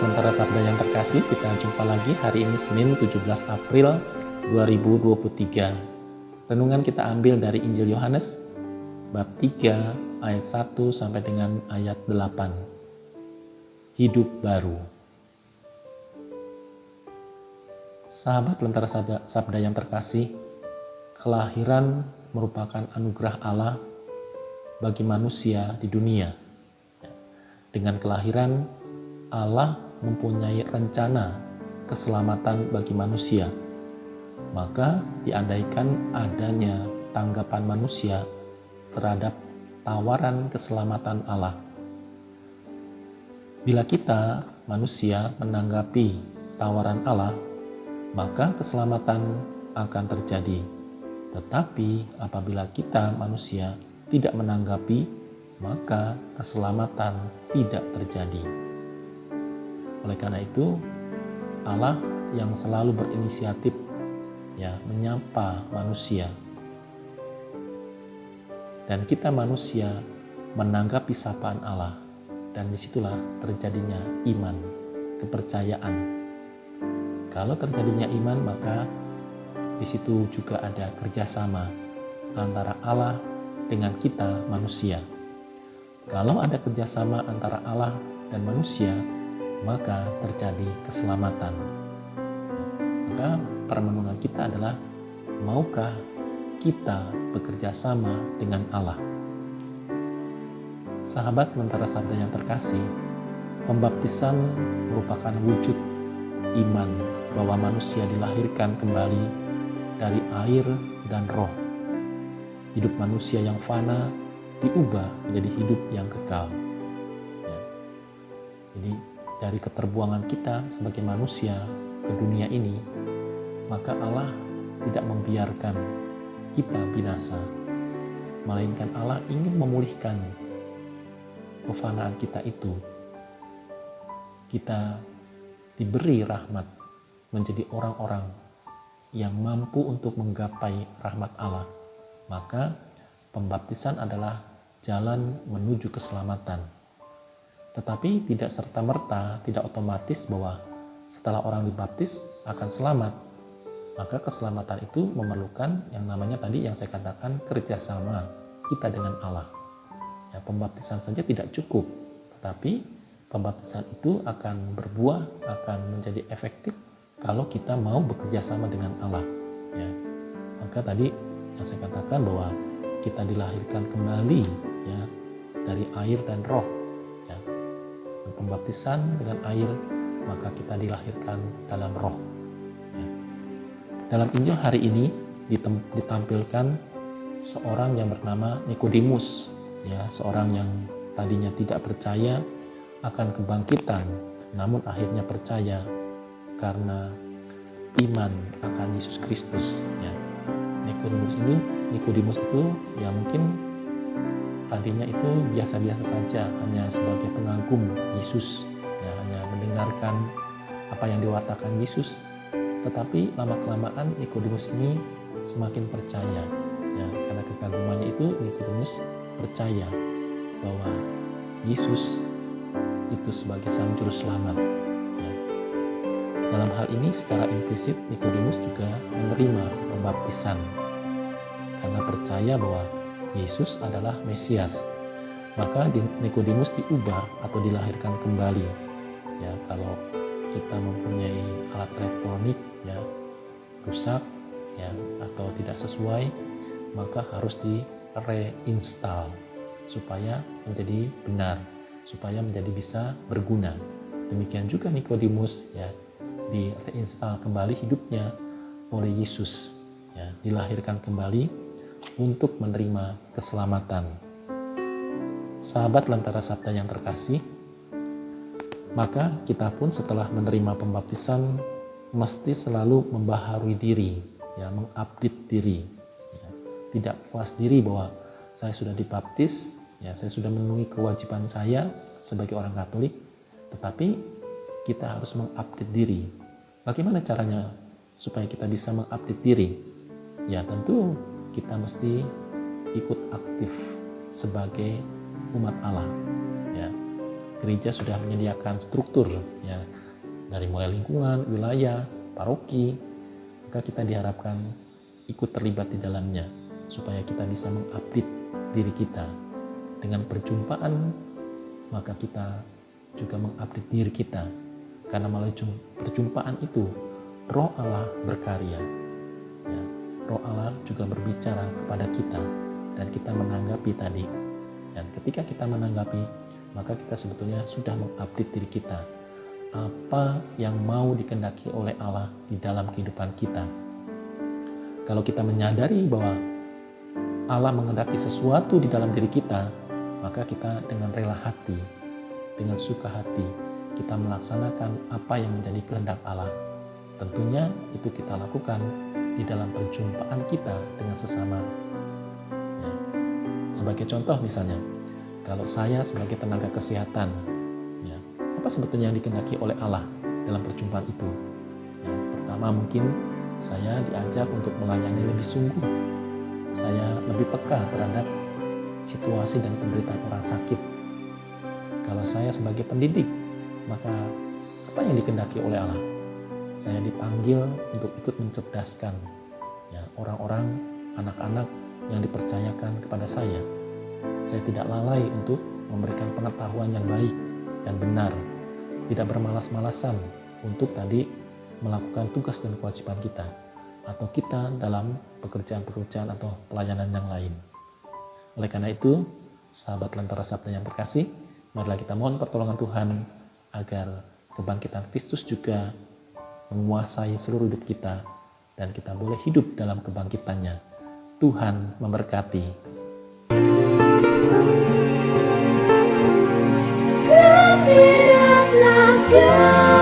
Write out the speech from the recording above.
Lentera Sabda yang terkasih, kita jumpa lagi hari ini Senin 17 April 2023. Renungan kita ambil dari Injil Yohanes bab 3 ayat 1 sampai dengan ayat 8. Hidup baru. Sahabat Lentera Sabda yang terkasih, kelahiran merupakan anugerah Allah bagi manusia di dunia. Dengan kelahiran, Allah mempunyai rencana keselamatan bagi manusia. Maka diandaikan adanya tanggapan manusia terhadap tawaran keselamatan Allah. Bila kita manusia menanggapi tawaran Allah, maka keselamatan akan terjadi. Tetapi apabila kita manusia tidak menanggapi, maka keselamatan tidak terjadi. Oleh karena itu, Allah yang selalu berinisiatif menyapa manusia. Dan kita manusia menanggapi sapaan Allah, dan disitulah terjadinya iman, kepercayaan. Kalau terjadinya iman, maka di situ juga ada kerjasama antara Allah dengan kita manusia. Kalau ada kerjasama antara Allah dan manusia, maka terjadi keselamatan. Maka permenungan kita adalah, maukah kita bekerja sama dengan Allah? Sahabat Lentera Sabda yang terkasih, pembaptisan merupakan wujud iman bahwa manusia dilahirkan kembali dari air dan roh. Hidup manusia yang fana diubah menjadi hidup yang kekal. Jadi dari keterbuangan kita sebagai manusia ke dunia ini, maka Allah tidak membiarkan kita binasa, melainkan Allah ingin memulihkan kefanaan kita itu. Kita diberi rahmat menjadi orang-orang yang mampu untuk menggapai rahmat Allah. Maka pembaptisan adalah jalan menuju keselamatan. Tetapi tidak serta-merta, tidak otomatis bahwa setelah orang dibaptis akan selamat. Maka keselamatan itu memerlukan yang namanya tadi yang saya katakan kerjasama kita dengan Allah. Pembaptisan saja tidak cukup, tetapi pembaptisan itu akan berbuah, akan menjadi efektif kalau kita mau bekerja sama dengan Allah. Maka tadi yang saya katakan bahwa kita dilahirkan kembali dari air dan roh. Pembaptisan dengan air, maka kita dilahirkan dalam roh. Dalam Injil hari ini ditampilkan seorang yang bernama Nikodemus, seorang yang tadinya tidak percaya akan kebangkitan, namun akhirnya percaya karena iman akan Yesus Kristus. Nikodemus itu mungkin tadinya itu biasa-biasa saja, hanya sebagai pengagum Yesus, hanya mendengarkan apa yang diwartakan Yesus. Tetapi lama-kelamaan Nikodemus ini semakin percaya, karena kekagumannya itu Nikodemus percaya bahwa Yesus itu sebagai Sang Juru Selamat. Dalam hal ini secara implisit Nikodemus juga menerima pembaptisan karena percaya bahwa Yesus adalah Mesias. Maka Nikodemus diubah atau dilahirkan kembali. Kalau kita mempunyai alat elektronik rusak atau tidak sesuai, maka harus di reinstall supaya menjadi benar, supaya menjadi bisa berguna. Demikian juga Nikodemus di reinstall kembali hidupnya oleh Yesus, dilahirkan kembali untuk menerima keselamatan. Sahabat Lentera Sabda yang terkasih, maka kita pun setelah menerima pembaptisan mesti selalu membaharui diri, mengupdate diri. Tidak puas diri bahwa saya sudah dibaptis, saya sudah memenuhi kewajiban saya sebagai orang Katolik, tetapi kita harus mengupdate diri. Bagaimana caranya supaya kita bisa mengupdate diri? Tentu kita mesti ikut aktif sebagai umat Allah. gereja sudah menyediakan struktur ya, dari mulai lingkungan, wilayah, paroki, maka kita diharapkan ikut terlibat di dalamnya supaya kita bisa mengupdate diri kita. Dengan perjumpaan maka kita juga mengupdate diri kita, karena melalui perjumpaan itu Roh Allah berkarya ya. Roh Allah juga berbicara kepada kita dan kita menanggapi tadi. Dan ketika kita menanggapi, maka kita sebetulnya sudah mengupdate diri kita, apa yang mau dikehendaki oleh Allah di dalam kehidupan kita. Kalau kita menyadari bahwa Allah menghendaki sesuatu di dalam diri kita, maka kita dengan rela hati, dengan suka hati, kita melaksanakan apa yang menjadi kehendak Allah. Tentunya itu kita lakukan di dalam perjumpaan kita dengan sesama. Ya. Sebagai contoh misalnya, kalau saya sebagai tenaga kesehatan, ya, apa sebetulnya yang dikehendaki oleh Allah dalam perjumpaan itu? Ya, pertama mungkin saya diajak untuk melayani lebih sungguh. Saya lebih peka terhadap situasi dan penderitaan orang sakit. Kalau saya sebagai pendidik, maka apa yang dikehendaki oleh Allah? Saya dipanggil untuk ikut mencerdaskan ya, orang-orang, anak-anak yang dipercayakan kepada saya. Saya tidak lalai untuk memberikan pengetahuan yang baik dan benar, tidak bermalas-malasan untuk tadi melakukan tugas dan kewajiban kita, atau kita dalam pekerjaan-pekerjaan atau pelayanan yang lain. Oleh karena itu, sahabat Lentera Sabda yang terkasih, marilah kita mohon pertolongan Tuhan agar kebangkitan Kristus juga menguasai seluruh hidup kita dan kita boleh hidup dalam kebangkitannya. Tuhan memberkati. Lentera Sabda.